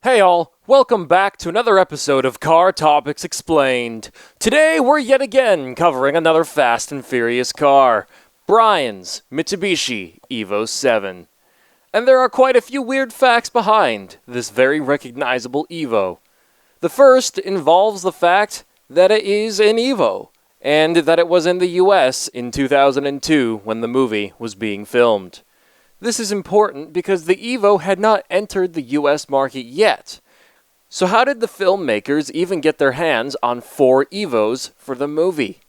Hey all, welcome back to another episode of Car Topics Explained. Today we're yet again covering another fast and furious car, Brian's Mitsubishi Evo 7. And there are quite a few weird facts behind this very recognizable Evo. The first involves the fact that it is an Evo, and that it was in the US in 2002 when the movie was being filmed. This is important because the Evo had not entered the US market yet. So how did the filmmakers even get their hands on 4 Evos for the movie?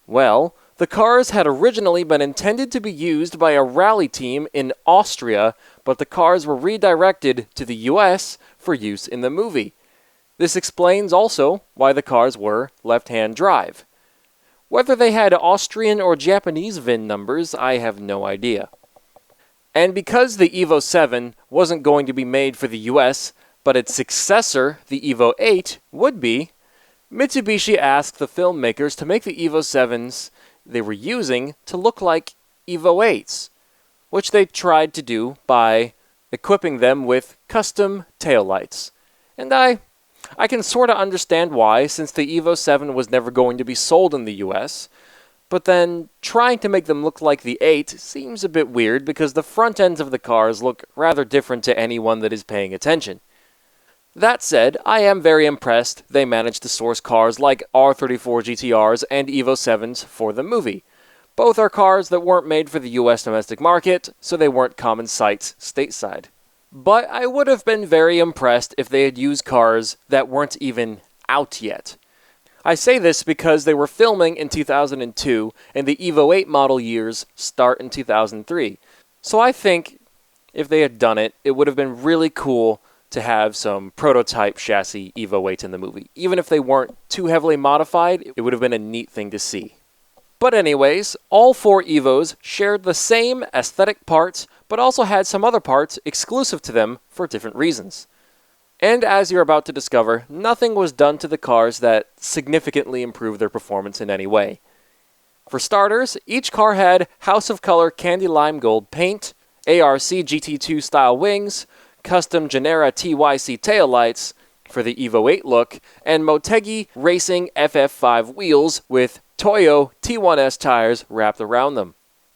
Well, the cars had originally been intended to be used by a rally team in Austria, but the cars were redirected to the US for use in the movie. This explains also why the cars were left-hand drive. Whether they had Austrian or Japanese VIN numbers, I have no idea. And because the Evo 7 wasn't going to be made for the US, but its successor, the Evo 8, would be, Mitsubishi asked the filmmakers to make the Evo 7s they were using to look like Evo 8s, which they tried to do by equipping them with custom taillights. And I can sort of understand why, since the Evo 7 was never going to be sold in the US, but then trying to make them look like the 8 seems a bit weird because the front ends of the cars look rather different to anyone that is paying attention. That said, I am very impressed they managed to source cars like R34 GTRs and Evo 7s for the movie. Both are cars that weren't made for the US domestic market, so they weren't common sights stateside. But I would have been very impressed if they had used cars that weren't even out yet. I say this because they were filming in 2002, and the Evo 8 model years start in 2003. So I think if they had done it, it would have been really cool to have some prototype chassis Evo 8 in the movie. Even if they weren't too heavily modified, it would have been a neat thing to see. But anyways, all 4 Evos shared the same aesthetic parts, but also had some other parts exclusive to them for different reasons. And as you're about to discover, nothing was done to the cars that significantly improved their performance in any way. For starters, each car had House of Color Candy Lime Gold paint, ARC GT2 style wings, custom Genera TYC taillights for the Evo 8 look, and Motegi Racing FF5 wheels with Toyo T1S tires wrapped around them.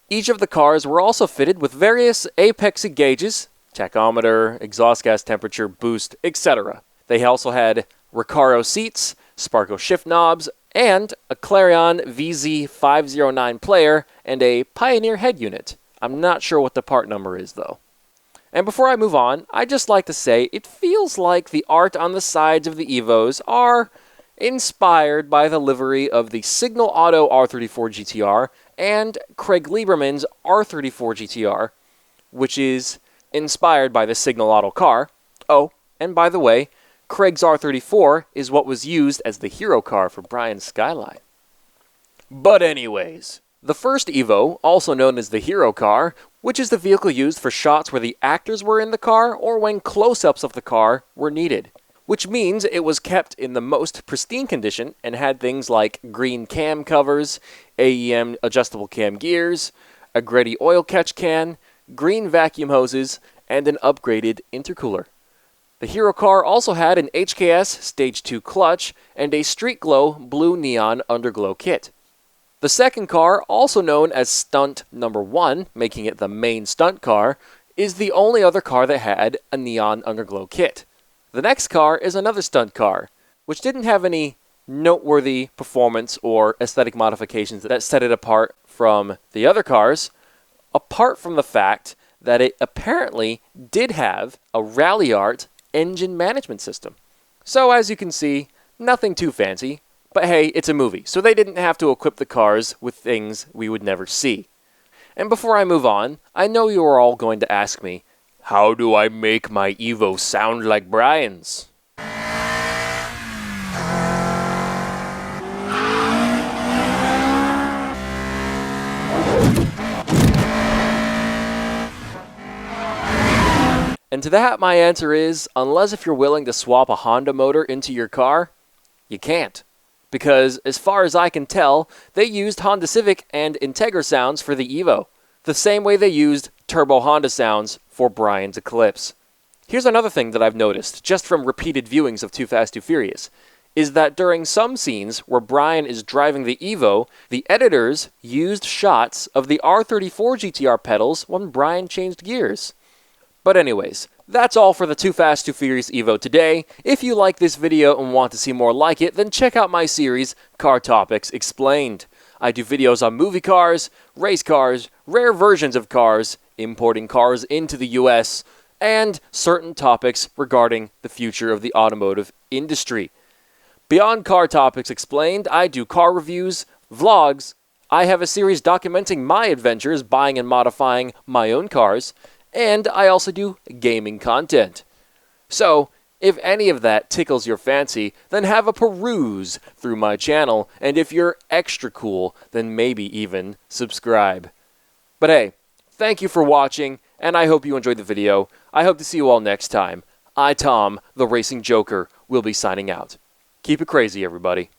Each of the cars were also fitted with various apex gauges, tachometer, exhaust gas temperature, boost, etc. They also had Recaro seats, Sparco shift knobs, and a Clarion VZ509 player and a Pioneer head unit. I'm not sure what the part number is though. And before I move on, I'd just like to say it feels like the art on the sides of the Evos are inspired by the livery of the Signal Auto R34 GTR and Craig Lieberman's R34 GTR, which is inspired by the Signal Auto car. Oh, and by the way, Craig's R34 is what was used as the hero car for Brian's Skyline. But anyways, the first Evo, also known as the hero car, which is the vehicle used for shots where the actors were in the car or when close-ups of the car were needed, which means it was kept in the most pristine condition and had things like green cam covers, AEM adjustable cam gears, a Greddy oil catch can, green vacuum hoses, and an upgraded intercooler. The hero car also had an HKS Stage 2 clutch and a Street Glow blue neon underglow kit. The second car, also known as Stunt Number 1, making it the main stunt car, is the only other car that had a neon underglow kit. The next car is another stunt car, which didn't have any noteworthy performance or aesthetic modifications that set it apart from the other cars, apart from the fact that it apparently did have a Rally Art engine management system. So as you can see, nothing too fancy, but hey, it's a movie, so they didn't have to equip the cars with things we would never see. And before I move on, I know you are all going to ask me, how do I make my Evo sound like Brian's? And to that, my answer is, unless if you're willing to swap a Honda motor into your car, you can't. Because, as far as I can tell, they used Honda Civic and Integra sounds for the Evo, the same way they used Turbo Honda sounds for Brian's Eclipse. Here's another thing that I've noticed, just from repeated viewings of Too Fast, Too Furious, is that during some scenes where Brian is driving the Evo, the editors used shots of the R34 GTR pedals when Brian changed gears. But anyways, that's all for the Too Fast, Too Furious Evo today. If you like this video and want to see more like it, then check out my series, Car Topics Explained. I do videos on movie cars, race cars, rare versions of cars, importing cars into the US, and certain topics regarding the future of the automotive industry. Beyond Car Topics Explained, I do car reviews, vlogs, I have a series documenting my adventures buying and modifying my own cars, and I also do gaming content. So, if any of that tickles your fancy, then have a peruse through my channel, and if you're extra cool, then maybe even subscribe. But hey, thank you for watching, and I hope you enjoyed the video. I hope to see you all next time. I, Tom, the Racing Joker, will be signing out. Keep it crazy, everybody.